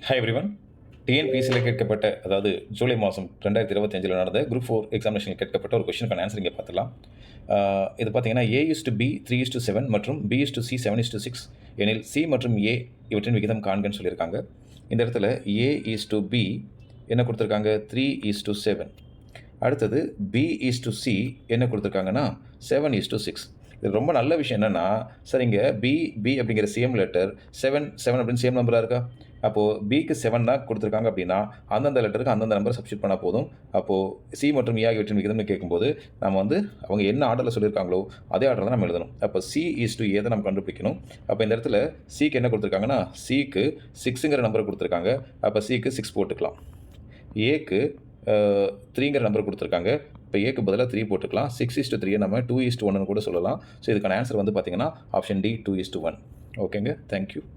Hi everyone. டிஎன்பிஎஸ்சியில் கேட்கப்பட்ட அதாவது ஜூலை மாதம் 2025 நடந்த குரூப் 4 எக்ஸாமினேஷனில் கேட்கப்பட்ட ஒரு கொஸ்டினுக்கான ஆன்சர் இங்கே பார்த்துடலாம். இது பார்த்தீங்கன்னா A:B 3:7 மற்றும் B:C 7:6 எனில் C மற்றும் A இவற்றின் விகிதம் காண்கன்னு சொல்லியிருக்காங்க. இந்த இடத்துல A:B என்ன கொடுத்துருக்காங்க 3:7. அடுத்தது B:C என்ன கொடுத்துருக்காங்கன்னா 7:6. இது ரொம்ப நல்ல விஷயம் என்னென்னா, சார் இங்கே பி அப்படிங்கிற சேம் லெட்டர் 7 அப்படின்னு சேம் நம்பராக இருக்கா? அப்போது பிக்கு 7 தான் கொடுத்துருக்காங்க அப்படின்னா அந்தந்த லெட்டருக்கு அந்தந்த நம்பர் சப்ஸ்டியூட் பண்ணால் போதும். அப்போது சி மற்றும் ஆகியவற்றின் விகிதம்னு கேட்கும்போது நம்ம வந்து அவங்க என்ன ஆர்டரில் சொல்லியிருக்காங்களோ அதே ஆர்டரில் தான் நம்ம எழுதணும். அப்போ C:A தான் நம்ம கண்டுபிடிக்கணும். அப்போ இந்த இடத்துல சிக்கு என்ன கொடுத்துருக்காங்கன்னா சிக்கு 6ங்கிற நம்பரை கொடுத்துருக்காங்க. அப்போ சிக்கு 6 போட்டுக்கலாம். ஏக்கு 3ங்கிற நம்பர் கொடுத்துருக்காங்க. இப்போ ஏக்கு பதிலாக 3 போட்டுக்கலாம். 6:3 நம்ம 2:1 கூட சொல்லலாம். ஸோ இதுக்கான ஆன்சர் வந்து பார்த்தீங்கன்னா ஆப்ஷன் டி 2:1. ஓகேங்க, தேங்க்யூ.